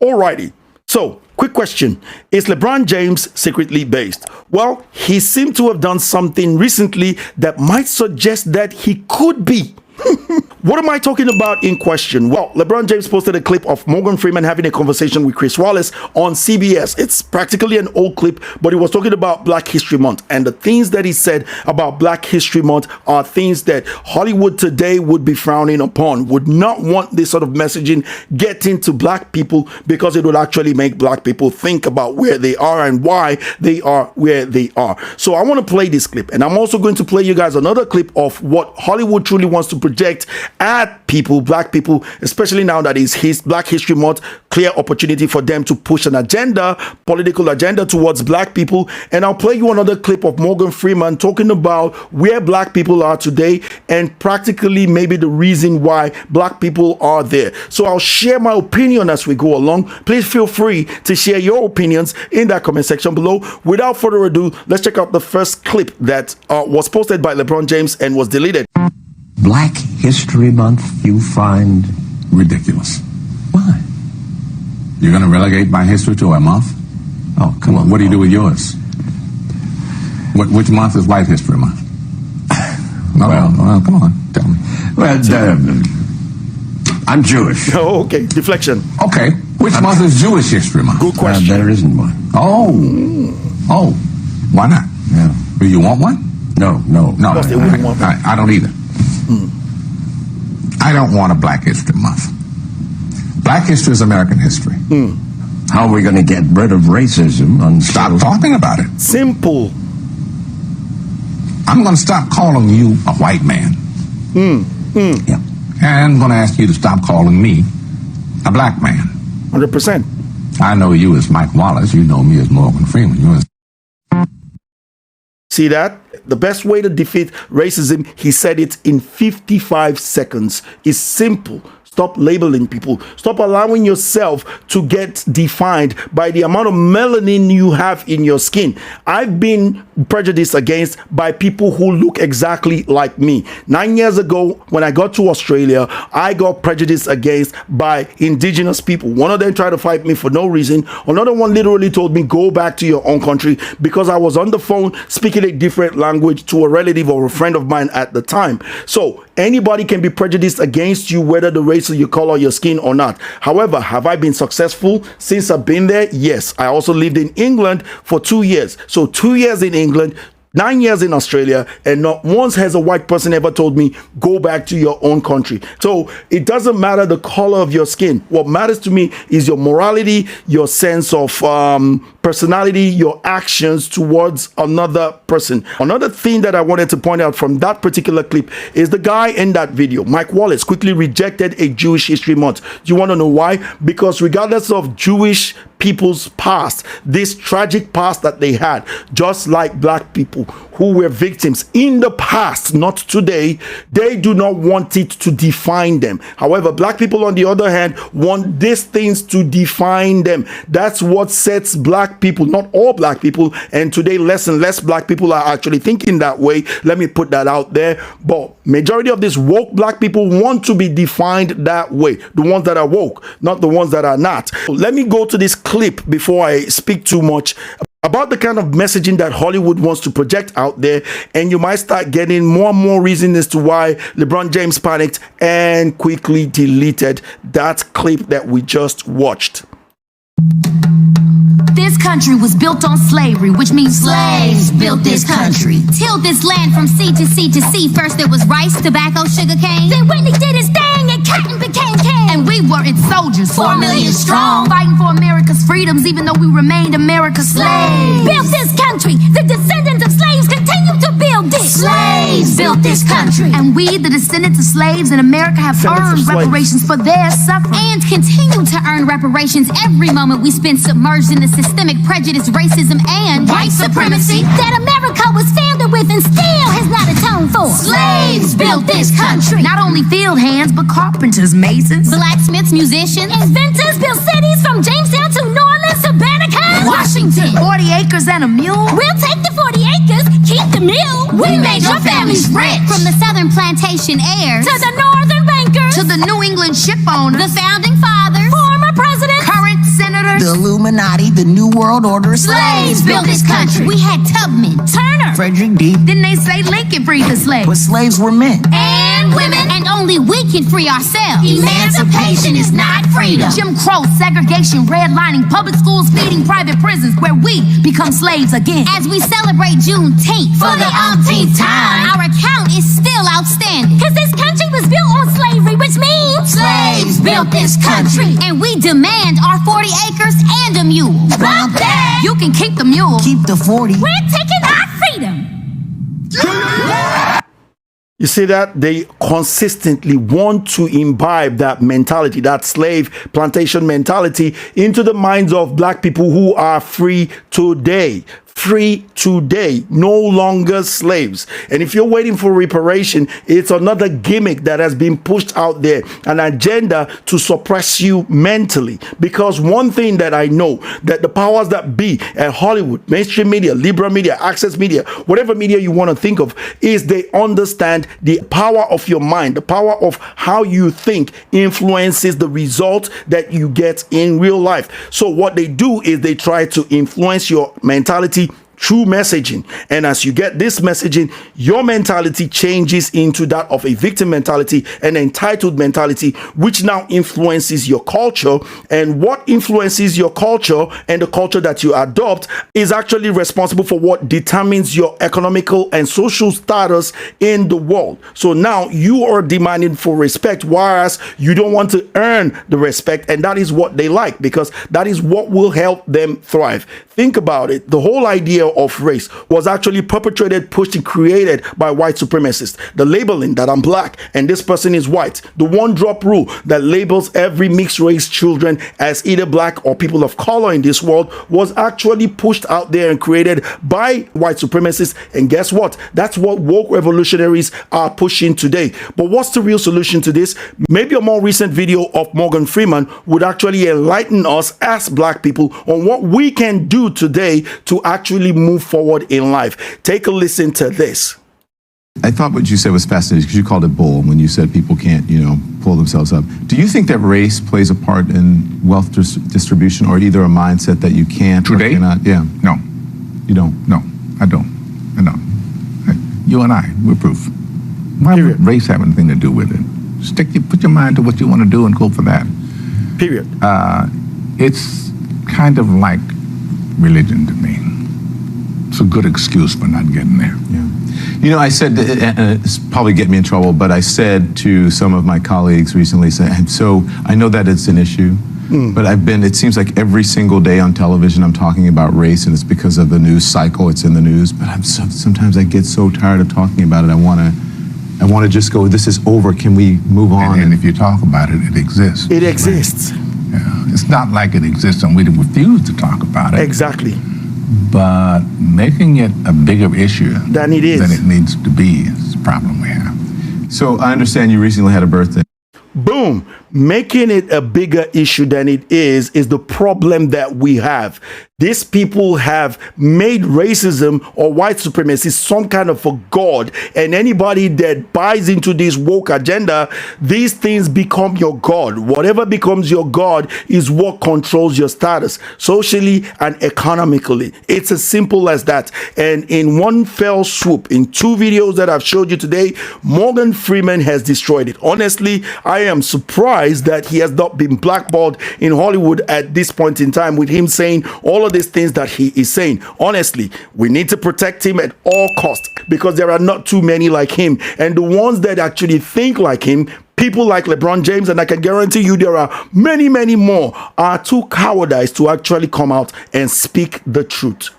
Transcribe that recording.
Alrighty. So, quick question. Is LeBron James secretly based? Well, he seemed to have done something recently that might suggest that he could be. What am I talking about in question? Well, LeBron James posted a clip of Morgan Freeman having a conversation with Chris Wallace on CBS. It's practically an old clip, but he was talking about Black History Month. And the things that he said about Black History Month are things that Hollywood today would be frowning upon, would not want this sort of messaging getting to Black people, because it would actually make Black people think about where they are and why they are where they are. So I want to play this clip, and I'm also going to play you guys another clip of what Hollywood truly wants to project at people, Black people, especially now that it's his Black History Month. Clear opportunity for them to push an agenda, political agenda towards Black people. And I'll play you another clip of Morgan Freeman talking about where Black people are today and practically maybe the reason why Black people are there. So I'll share my opinion as we go along. Please feel free to share your opinions in that comment section below. Without further ado, let's check out the first clip that was posted by LeBron James and was deleted. Black History Month you find ridiculous. Why? You're going to relegate my history to a month? Oh, come on. What do you do with yours? Which month is White History Month? Well, come on, tell me. Well, I'm Jewish. Oh, okay. Deflection. Okay. Which month is Jewish History Month? Good question. There isn't one. Oh. Why not? Yeah. Do you want one? No. Because they wouldn't want one. I don't either. I don't want a Black History Month. Black history is American history. How are we going to get rid of racism? Stop talking about it. Simple. I'm going to stop calling you a white man. Yeah. And I'm going to ask you to stop calling me a black man. 100%. I know you as Mike Wallace. You know me as Morgan Freeman. You as See that? The best way to defeat racism, he said it in 55 seconds, is simple. Stop labeling people. Stop allowing yourself to get defined by the amount of melanin you have in your skin. I've been prejudiced against by people who look exactly like me. 9 years ago, when I got to Australia, I got prejudiced against by indigenous people. One of them tried to fight me for no reason. Another one literally told me, go back to your own country, because I was on the phone speaking a different language to a relative or a friend of mine at the time. So anybody can be prejudiced against you, whether the race of your color, your skin or not. However, have I been successful since I've been there? Yes. I also lived in England for 2 years. So 2 years in England, 9 years in Australia, and not once has a white person ever told me, go back to your own country. So it doesn't matter the color of your skin. What matters to me is your morality, your sense of personality, your actions towards another person. Another thing that I wanted to point out from that particular clip is the guy in that video, Mike Wallace, quickly rejected a Jewish History Month. Do you want to know why? Because regardless of Jewish people's past, this tragic past that they had, just like Black people who were victims in the past, not today, they do not want it to define them. However, Black people, on the other hand, want these things to define them. That's what sets Black people, not all Black people, and today less and less Black people are actually thinking that way. Let me put that out there. But majority of these woke Black people want to be defined that way. The ones that are woke, not the ones that are not. Let me go to this clip before I speak too much about the kind of messaging that Hollywood wants to project out there, and you might start getting more and more reason as to why LeBron James panicked and quickly deleted that clip that we just watched. This country was built on slavery, which means slaves built this country. Tilled this land from sea to sea to sea. First there was rice, tobacco, sugar cane. Then Whitney did his thing and cotton became king. And we were its soldiers, 4 million strong, fighting for America's freedoms, even though we remained America's slaves. Built this country. The descendants of slaves continue to build this. Slaves built this country. And we, the descendants of slaves in America, have earned reparations for their suffering and continue to earn reparations every moment we spend submerged in the systemic prejudice, racism, and white supremacy that America was founded with and still has not atoned for. Slaves built this country. Not only field hands, but carpenters, masons, blacksmiths, musicians, inventors built cities from Jamestown to New Orleans to Banneker, Washington. 40 acres and a mule. We'll take the 40 acres, keep the mule. We made your families rich. From the southern plantation heirs to the northern bankers to the New England ship owners, the founding fathers, former presidents, current The Illuminati, the New World Order. Slaves built this country. We had Tubman, Turner, Frederick D. Then they say Lincoln freed the slaves. But slaves were men. And women. And only we can free ourselves. Emancipation is not freedom. Jim Crow, segregation, redlining, public schools, feeding private prisons, where we become slaves again. As we celebrate Juneteenth for the umpteenth time, our account is still outstanding. Cause this country was built on slavery, which means slaves built this country. And we demand our 40 acres and a mule. Bump that! You can keep the mule. Keep the 40. We're taking our freedom. You see that? They consistently want to imbibe that mentality, that slave plantation mentality, into the minds of black people who are free today. Free today, no longer slaves. And if you're waiting for reparation, it's another gimmick that has been pushed out there, an agenda to suppress you mentally. Because one thing that I know, that the powers that be at Hollywood, mainstream media, liberal media, access media, whatever media you want to think of, is they understand the power of your mind, the power of how you think influences the result that you get in real life. So what they do is they try to influence your mentality through messaging, and as you get this messaging, your mentality changes into that of a victim mentality, an entitled mentality, which now influences your culture. And what influences your culture and the culture that you adopt is actually responsible for what determines your economical and social status in the world. So now you are demanding for respect, whereas you don't want to earn the respect, and that is what they like, because that is what will help them thrive. Think about it. The whole idea of race was actually perpetrated, pushed, and created by white supremacists. The labeling that I'm black and this person is white, the one drop rule that labels every mixed race children as either black or people of color in this world, was actually pushed out there and created by white supremacists. And guess what? That's what woke revolutionaries are pushing today. But what's the real solution to this? Maybe a more recent video of Morgan Freeman would actually enlighten us as black people on what we can do today to actually move forward in life. Take a listen to this. I thought what you said was fascinating because you called it bull when you said people can't, pull themselves up. Do you think that race plays a part in wealth distribution, or either a mindset that you can't Today? or cannot? Yeah. No, You don't? no, I don't. You and I, we're proof. Why would race have anything to do with it? Put your mind to what you want to do and go for that. Period. It's kind of like religion to me. It's a good excuse for not getting there. Yeah. I said, and it's probably get me in trouble, but I said to some of my colleagues recently, so I know that it's an issue, but it seems like every single day on television I'm talking about race, and it's because of the news cycle, it's in the news, but sometimes I get so tired of talking about it. I want to just go, this is over, can we move on? And if you talk about it, it exists. It exists. Yeah. It's not like it exists and we refuse to talk about it. Exactly. But making it a bigger issue Than it is. than it needs to be is the problem we have. So I understand you recently had a birthday. Boom. Making it a bigger issue than it is the problem that we have. These people have made racism or white supremacy some kind of a god, and anybody that buys into this woke agenda, these things become your god. Whatever becomes your god is what controls your status socially and economically. It's as simple as that. And in one fell swoop, in two videos that I've showed you today, Morgan Freeman has destroyed it. Honestly, I am surprised that he has not been blackballed in Hollywood at this point in time, with him saying all of these things that he is saying. Honestly, we need to protect him at all costs, because there are not too many like him, and the ones that actually think like him, people like Lebron James, and I can guarantee you there are many, many more, are too cowardized to actually come out and speak the truth.